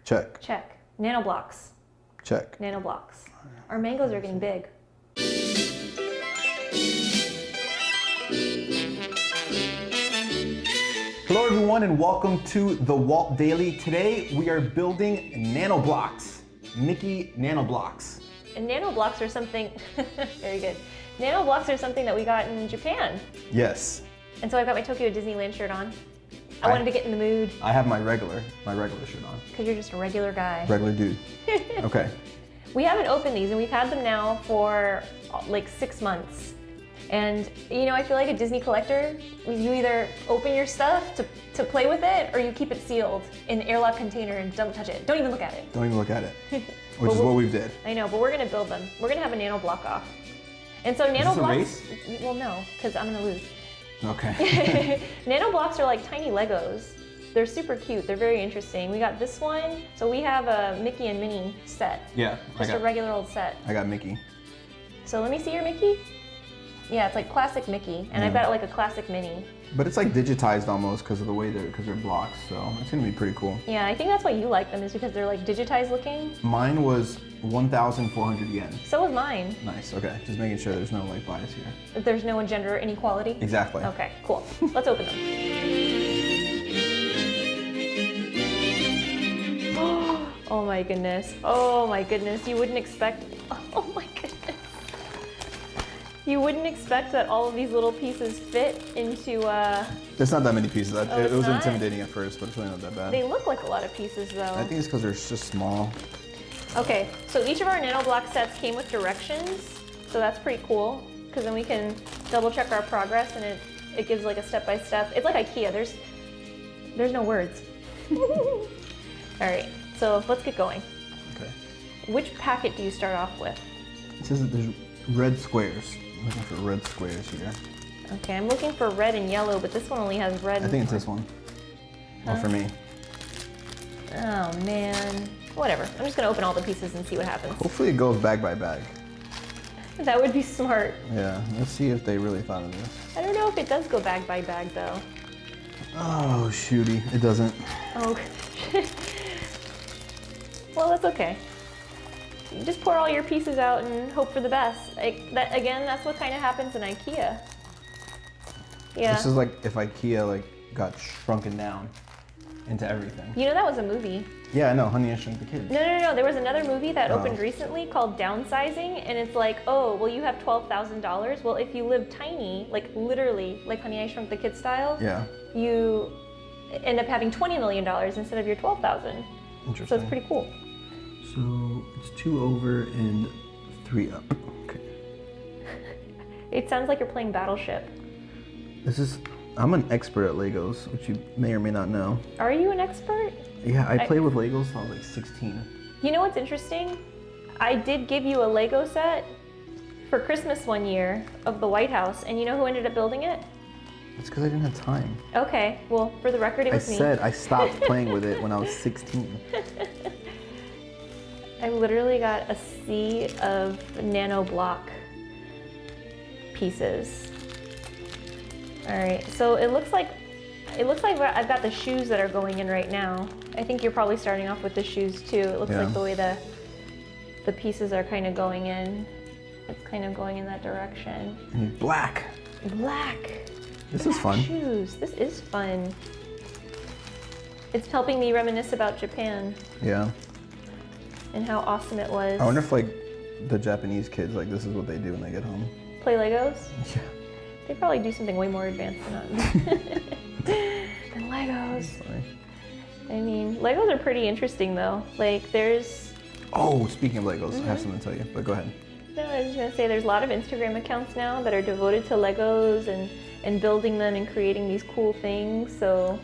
Check. Check. Nanoblocks. Check. Nanoblocks. Our mangoes are getting big. Hello everyone and welcome to the Walt Daily. Today we are building nanoblocks. Mickey nanoblocks. And nanoblocks are something, very good. Nanoblocks are something that we got in Japan. Yes. And so I've got my Tokyo Disneyland shirt on. I wanted to get in the mood. I have my regular shirt on. Because you're just a regular guy. Regular dude. Okay. We haven't opened these and we've had them now for like 6 months. And you know, I feel like a Disney collector, you either open your stuff to play with it or you keep it sealed in an airlock container and don't touch it. Don't even look at it. Don't even look at it. Which is what we did. I know, but we're gonna build them. We're gonna have a nano block off. And so nanoblocks, is this a race? Well no, because I'm gonna lose. Okay. Nanoblocks are like tiny Legos. They're super cute, they're very interesting. We got this one, so we have a Mickey and Minnie set. Yeah. Just a regular old set. I got Mickey. So let me see your Mickey. Yeah, it's like classic Mickey, and I've got like a classic Minnie. But it's like digitized almost because of the way they're blocks, so it's gonna be pretty cool. Yeah, I think that's why you like them, is because they're like digitized looking. Mine was 1,400 yen. So was mine. Nice, okay. Just making sure there's no like bias here. There's no gender inequality? Exactly. Okay, cool. Let's open them. Oh my goodness. Oh my goodness. You wouldn't expect, oh my goodness. You wouldn't expect that all of these little pieces fit into There's not that many pieces. It was not? intimidating at first, but it's really not that bad. They look like a lot of pieces though. I think it's because they're just small. Okay, so each of our nanoblock sets came with directions, so that's pretty cool, because then we can double check our progress and it gives like a step-by-step. It's like IKEA, there's no words. All right, so let's get going. Okay. Which packet do you start off with? It says that there's red squares. I'm looking for red squares here. Okay, I'm looking for red and yellow, but this one only has red. I think it's this one. Well, for me. Oh man. Whatever. I'm just gonna open all the pieces and see what happens. Hopefully it goes bag by bag. That would be smart. Yeah, let's see if they really thought of this. I don't know if it does go bag by bag though. Oh, shooty. It doesn't. Oh. Well, that's okay. You just pour all your pieces out and hope for the best. That's what kind of happens in IKEA. Yeah. This is like if IKEA like got shrunken down into everything. You know that was a movie. Yeah, I know. Honey, I Shrunk the Kids. No. There was another movie that opened recently called Downsizing, and it's like, oh, well, you have $12,000. Well, if you live tiny, like literally, like Honey, I Shrunk the Kids style, Yeah. you end up having $20 million instead of your $12,000. Interesting. So it's pretty cool. So it's 2 over and 3 up. Okay. It sounds like you're playing Battleship. I'm an expert at Legos, which you may or may not know. Are you an expert? Yeah, I played with Legos when I was like 16. You know what's interesting? I did give you a Lego set for Christmas one year of the White House, and you know who ended up building it? It's because I didn't have time. Okay, well, for the record, it was me. I said I stopped playing with it when I was 16. I literally got a sea of nano block pieces. All right, so it looks like I've got the shoes that are going in right now. I think you're probably starting off with the shoes too. It looks like the way the pieces are kind of going in. It's kind of going in that direction. And black. Black. This is fun. Shoes. This is fun. It's helping me reminisce about Japan. Yeah. And how awesome it was. I wonder if like the Japanese kids, like this is what they do when they get home. Play Legos? Yeah. They probably do something way more advanced than us. Than Legos. I mean, Legos are pretty interesting though. Like there's... Oh, speaking of Legos, I have something to tell you, but go ahead. No, I was just gonna say there's a lot of Instagram accounts now that are devoted to Legos and building them and creating these cool things. So,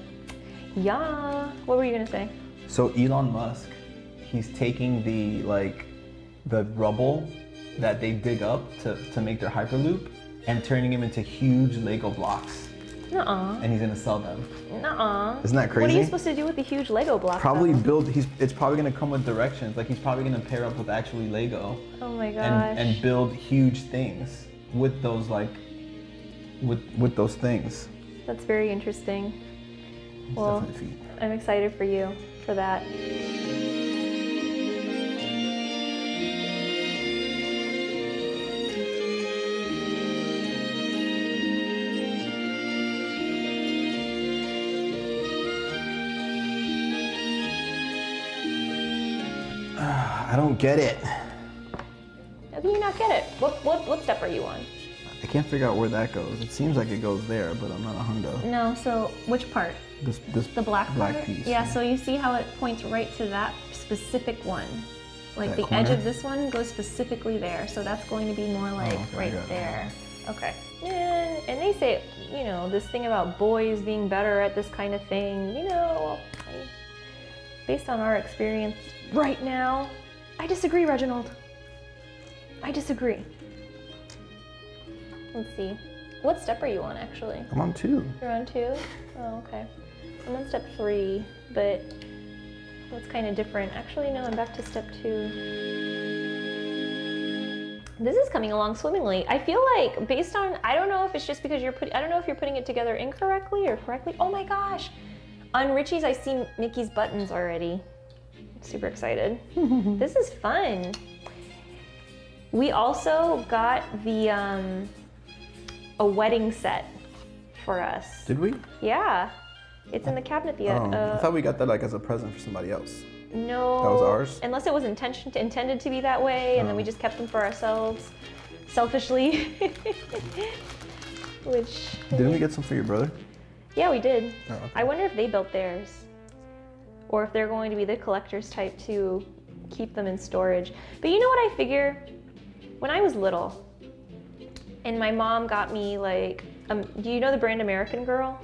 yeah. What were you gonna say? So Elon Musk, he's taking the rubble that they dig up to make their Hyperloop and turning them into huge Lego blocks. Nuh-uh. And he's gonna sell them. Nuh-uh. Isn't that crazy? What are you supposed to do with the huge Lego blocks? Probably it's probably gonna come with directions. Like he's probably gonna pair up with actually Lego. Oh my gosh. And build huge things with those with those things. That's very interesting. It's Well, definitely a feat. I'm excited for you for that. I don't get it. How do you not get it? What step are you on? I can't figure out where that goes. It seems like it goes there, but I'm not 100. No, so which part? This The black part? piece. Yeah, so you see how it points right to that specific one. Like That the corner? edge of this one goes specifically there, so that's going to be more like okay, I right got it. there. Okay. And they say, you know, this thing about boys being better at this kind of thing, you know, based on our experience right now, I disagree, Reginald. I disagree. Let's see. What step are you on, actually? I'm on 2. You're on 2? Oh, okay. I'm on step 3, but that's kind of different. Actually, no, I'm back to step 2. This is coming along swimmingly. I feel like based on, I don't know if it's just because I don't know if you're putting it together incorrectly or correctly. Oh my gosh. On Richie's, I see Mickey's buttons already. I'm super excited. This is fun. We also got the, a wedding set for us. Did we? Yeah. It's in the cabinet. I thought we got that like as a present for somebody else. No. That was ours? Unless it was intended to be that way, and then we just kept them for ourselves, selfishly. Which. Didn't we get some for your brother? Yeah, we did. Oh, okay. I wonder if they built theirs, or if they're going to be the collector's type to keep them in storage. But you know what I figure? When I was little, and my mom got me like, do you know the brand American Girl?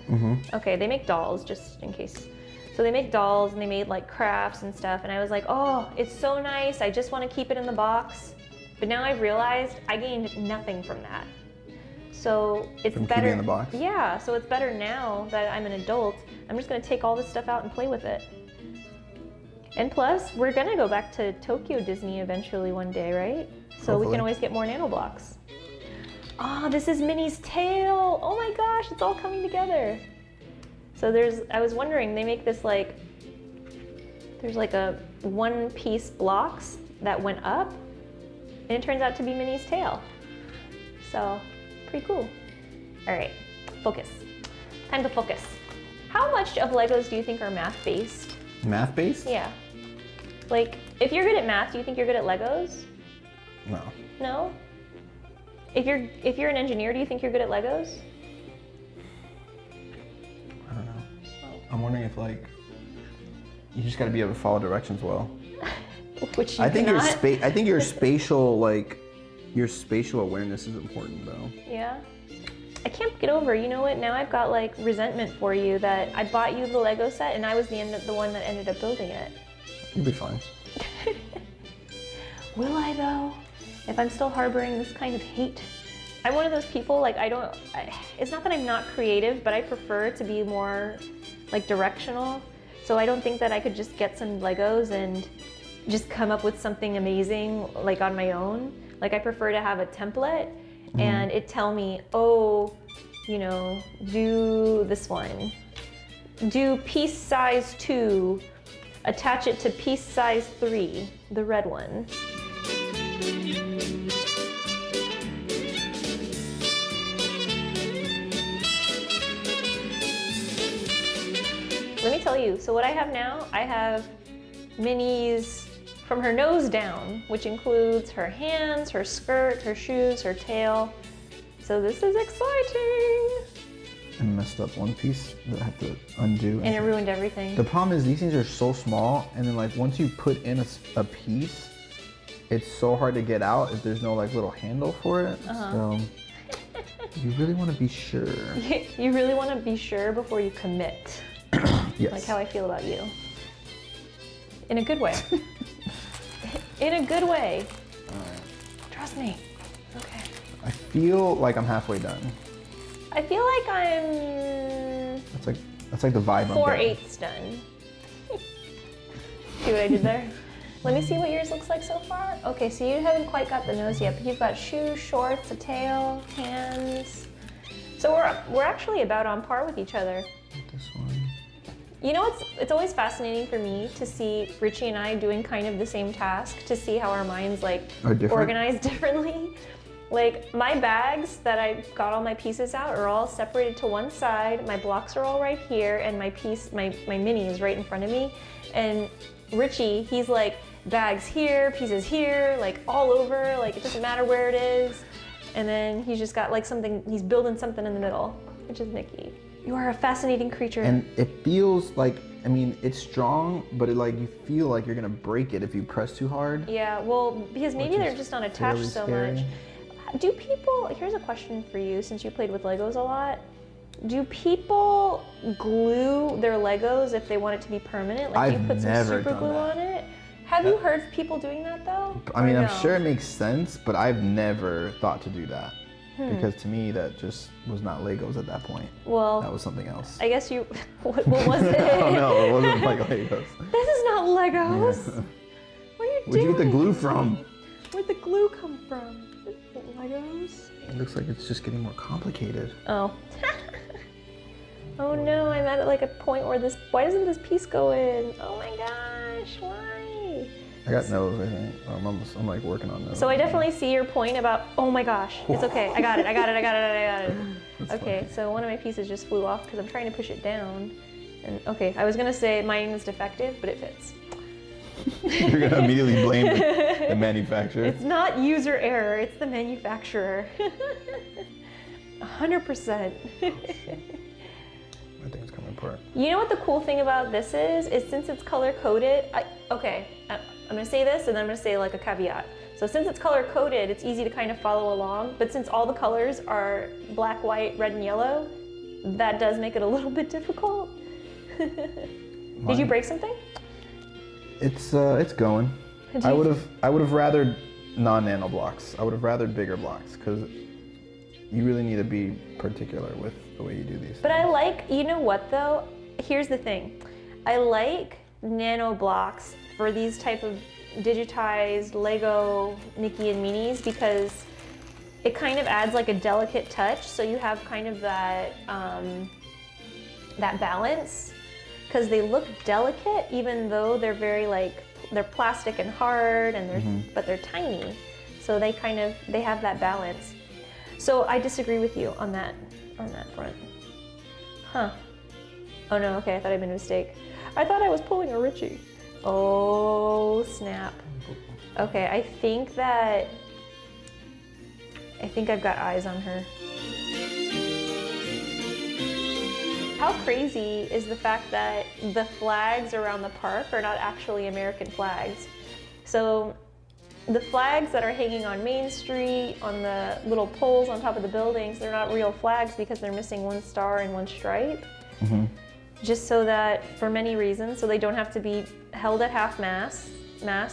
Mm-hmm. Okay, they make dolls, just in case. So they make dolls and they made like crafts and stuff, and I was like, oh, it's so nice, I just want to keep it in the box. But now I've realized I gained nothing from that. So it's From better. keeping it in the box? Yeah, so it's better now that I'm an adult. I'm just gonna take all this stuff out and play with it. And plus, we're gonna go back to Tokyo Disney eventually one day, right? So we Hopefully. can always get more Nanoblocks. Ah, this is Minnie's tail. Oh my gosh, it's all coming together. So I was wondering, they make this like, there's like a one-piece blocks that went up, and it turns out to be Minnie's tail. So, pretty cool. All right, focus. Time to focus. How much of Legos do you think are math-based? Math-based? Yeah. Like, if you're good at math, do you think you're good at Legos? No. No? If you're an engineer, do you think you're good at Legos? I don't know. I'm wondering if like, you just gotta be able to follow directions well. Which you I think cannot. I think your spatial your spatial awareness is important though. Yeah. I can't get over, you know what, now I've got like resentment for you that I bought you the Lego set and I was the one that ended up building it. You'll be fine. Will I though? If I'm still harboring this kind of hate? I'm one of those people, like it's not that I'm not creative, but I prefer to be more like directional. So I don't think that I could just get some Legos and just come up with something amazing like on my own. Like I prefer to have a template and it tell me, oh, you know, do this one. Do piece size 2, attach it to piece size 3, the red one. Let me tell you, so what I have now, I have Minnie's from her nose down, which includes her hands, her skirt, her shoes, her tail. So this is exciting. I messed up one piece that I have to undo. And it ruined everything. The problem is these things are so small, and then like once you put in a piece, it's so hard to get out if there's no like little handle for it. So you really want to be sure. You really want to be sure before you commit. Yes. Like how I feel about you. In a good way. In a good way. Trust me. Okay. I feel like I'm halfway done. I feel like I'm That's like the vibe I'm 4/8 done. See what I did there? Let me see what yours looks like so far. Okay, so you haven't quite got the nose yet, but you've got shoes, shorts, a tail, hands. So we're actually about on par with each other. This one. You know, it's always fascinating for me to see Richie and I doing kind of the same task, to see how our minds like Are different? organized differently. Like my bags that I got all my pieces out are all separated to one side. My blocks are all right here, and my mini is right in front of me. And Richie, he's like bags here, pieces here, like all over, like it doesn't matter where it is. And then he's just got like something, he's building something in the middle, which is Mickey. You are a fascinating creature. And it feels like, I mean, it's strong, but it like, you feel like you're gonna break it if you press too hard. Yeah, well, because maybe they're just not attached so much. Do people, here's a question for you, since you played with Legos a lot. Do people glue their Legos if they want it to be permanent? Like, do you put some super glue on it? Have you heard of people doing that though? I mean, I'm sure it makes sense, but I've never thought to do that. Because to me, that just was not Legos at that point. Well, that was something else. I guess you, what was it? I don't know, it wasn't like Legos. This is not Legos. What are you doing? Where'd you get the glue from? Where'd the glue come from? Legos? It looks like it's just getting more complicated. Oh. Oh no, I'm at like a point where why doesn't this piece go in? Oh my gosh, why? I got nose, I think. I'm like working on nose. So I definitely see your point about, oh my gosh, it's okay, I got it. Okay, funny. So one of my pieces just flew off because I'm trying to push it down. And okay, I was gonna say mine is defective, but it fits. You're gonna immediately blame the manufacturer. It's not user error, it's the manufacturer. 100%. I think it's coming apart. You know what the cool thing about this is since it's color coded, I'm gonna say this and then I'm gonna say like a caveat. So since it's color coded, it's easy to kind of follow along, but since all the colors are black, white, red, and yellow, that does make it a little bit difficult. Did you break something? It's going. I would have rathered non-nano blocks. I would have rathered bigger blocks because you really need to be particular with the way you do these things. But I like, you know what though? Here's the thing. I like nano blocks for these type of digitized Lego Mickey and Minnies because it kind of adds like a delicate touch. So you have kind of that, that balance because they look delicate even though they're very like, they're plastic and hard and but they're tiny. So they have that balance. So I disagree with you on that front. Huh. Oh no, okay, I thought I made a mistake. I thought I was pulling a Richie. Oh, snap. Okay, I think I've got eyes on her. How crazy is the fact that the flags around the park are not actually American flags? So the flags that are hanging on Main Street, on the little poles on top of the buildings, they're not real flags because they're missing one star and one stripe. Just so that, for many reasons, so they don't have to be held at half-mast, and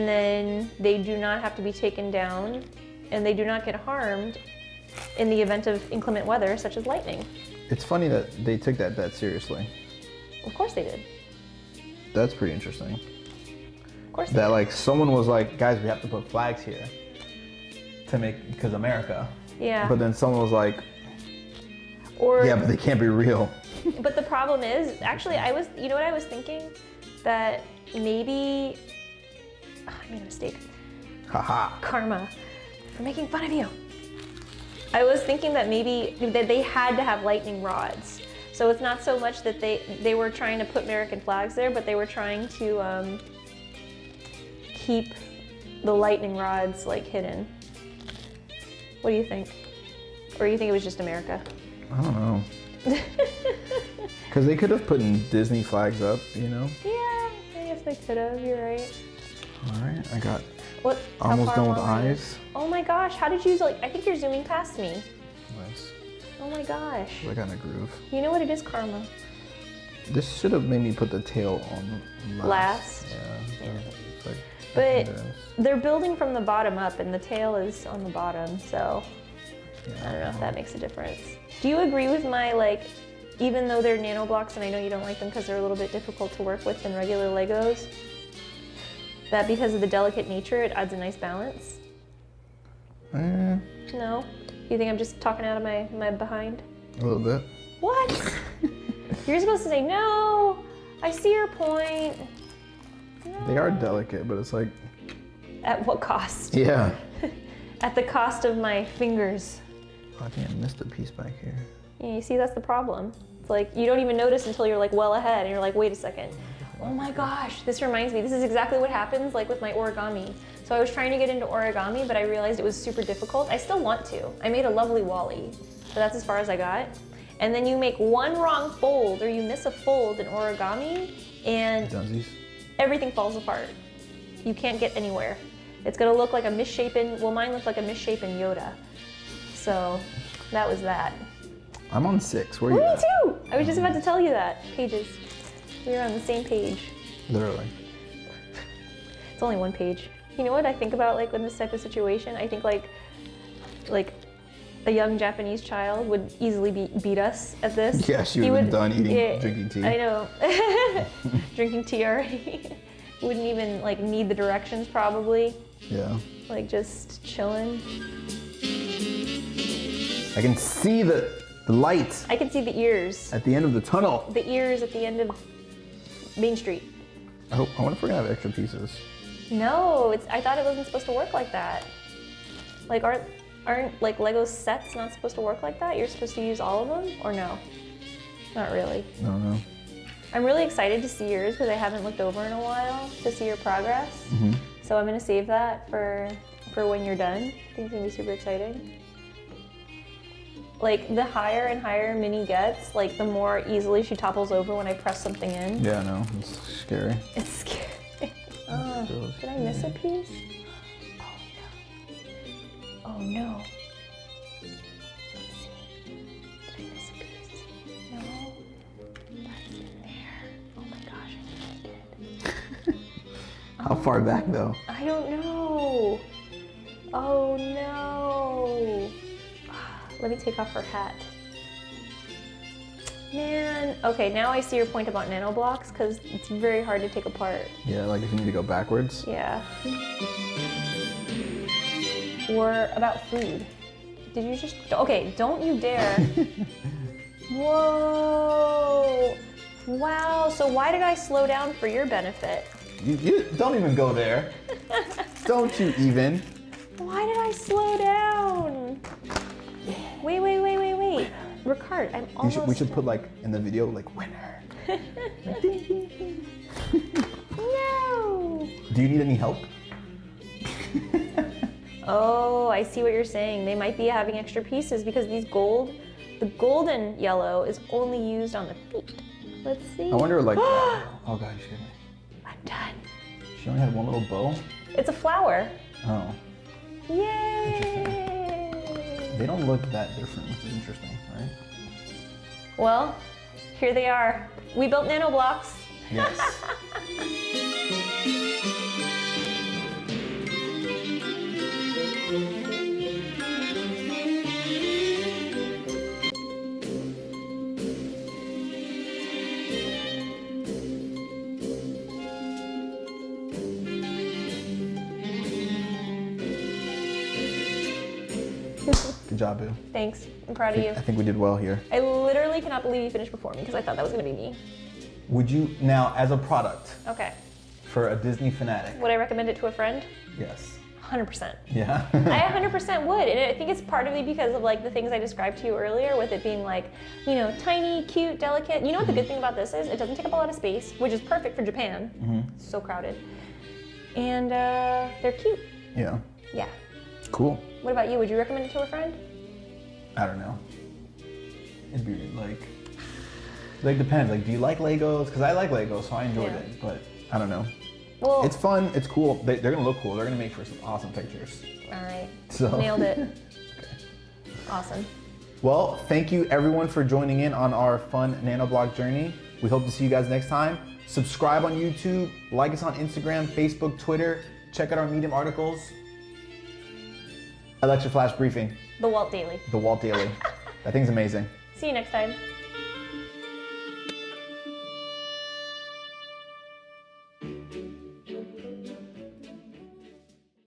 then they do not have to be taken down, and they do not get harmed in the event of inclement weather, such as lightning. It's funny that they took that seriously. Of course they did. That's pretty interesting. Of course that like someone was like, guys, we have to put flags here because America. Yeah. But then someone was like, or yeah, but they can't be real. But the problem is, actually, you know what I was thinking? That maybe, I made a mistake. Haha. Karma for making fun of you. I was thinking that maybe that they had to have lightning rods. So it's not so much that they were trying to put American flags there, but they were trying to keep the lightning rods like hidden. What do you think? Or do you think it was just America? I don't know. Because they could have put Disney flags up, you know? Yeah, I guess they could have, you're right. All right, I got What? almost done with eyes. Oh my gosh, how did you, I think you're zooming past me. Nice. Oh my gosh. I got in a groove. You know what it is, karma. This should have made me put the tail on last. Yeah. It's like, but they're building from the bottom up and the tail is on the bottom, so yeah, I don't know if that makes a difference. Do you agree with my, even though they're nano blocks and I know you don't like them because they're a little bit difficult to work with than regular Legos, that because of the delicate nature, it adds a nice balance? No? You think I'm just talking out of my behind? A little bit. What? You're supposed to say, no, I see your point. No. They are delicate, but it's like... At what cost? Yeah. At the cost of my fingers. Oh, I think I missed a piece back here. Yeah, you see, that's the problem. It's like you don't even notice until you're like well ahead and you're like, wait a second. Oh my gosh, this reminds me, this is exactly what happens like with my origami. So I was trying to get into origami, but I realized it was super difficult. I still want to. I made a lovely Wally, but that's as far as I got. And then you make one wrong fold or you miss a fold in origami and everything falls apart. You can't get anywhere. It's gonna look like a misshapen, well mine looked like a misshapen Yoda. So that was that. I'm on 6, where are you Me at? too! I was just about to tell you that. Pages. We were on the same page. Literally. It's only one page. You know what I think about like in this type of situation? I think like a young Japanese child would easily beat us at this. Yeah, she would have been done eating, drinking tea. I know. Drinking tea already. Wouldn't even like need the directions probably. Yeah. Like just chilling. I can see the light. I can see the ears. At the end of the tunnel. The ears at the end of Main Street. I wonder if we're gonna have extra pieces. No, I thought it wasn't supposed to work like that. Like aren't like Lego sets not supposed to work like that? You're supposed to use all of them, or no? Not really. No. I'm really excited to see yours because I haven't looked over in a while to see your progress. Mm-hmm. So I'm gonna save that for when you're done. I think it's gonna be super exciting. Like the higher and higher Minnie gets, like the more easily she topples over when I press something in. Yeah, no, it's scary. It's scary. Oh, did I miss a piece? Oh no. Let's see. Did I miss a piece? No. That's in there. Oh my gosh, I think I did. How far back though? I don't know. Oh no. Let me take off her hat. Man. Okay, now I see your point about nanoblocks because it's very hard to take apart. Yeah, like if you need to go backwards. Yeah. Or about food. Did you just... Okay, don't you dare. Whoa. Wow, so why did I slow down for your benefit? You don't even go there. Don't you even. Why did I slow down? Wait. Ricard, I'm almost... We should put like in the video like winner. No! Do you need any help? Oh, I see what you're saying. They might be having extra pieces because the golden yellow is only used on the feet. Let's see. I wonder like, oh God, excuse me. I'm done. She only had one little bow? It's a flower. Oh. Yay! They don't look that different, which is interesting, right? Well, here they are. We built nanoblocks. Yes. Good job, Boo. Thanks. I'm proud of you. I think we did well here. I literally cannot believe you finished before me because I thought that was going to be me. Would you, now as a product, Okay. for a Disney fanatic? Would I recommend it to a friend? Yes. 100%. Yeah? I 100% would, and I think it's partly because of like the things I described to you earlier with it being like, you know, tiny, cute, delicate. You know what the good thing about this is? It doesn't take up a lot of space, which is perfect for Japan. Mm-hmm. So crowded. And they're cute. Yeah. Yeah. Cool. What about you? Would you recommend it to a friend? I don't know. It'd be like depends. Like, do you like Legos? Because I like Legos, so I enjoyed it. But I don't know. Well, it's fun. It's cool. They're gonna look cool. They're gonna make for some awesome pictures. all right. So Nailed it. Okay. Awesome. Well, thank you everyone for joining in on our fun nanoblock journey. We hope to see you guys next time. Subscribe on YouTube. Like us on Instagram, Facebook, Twitter. Check out our Medium articles. Alexa Flash Briefing. The Walt Daily. The Walt Daily. That thing's amazing. See you next time.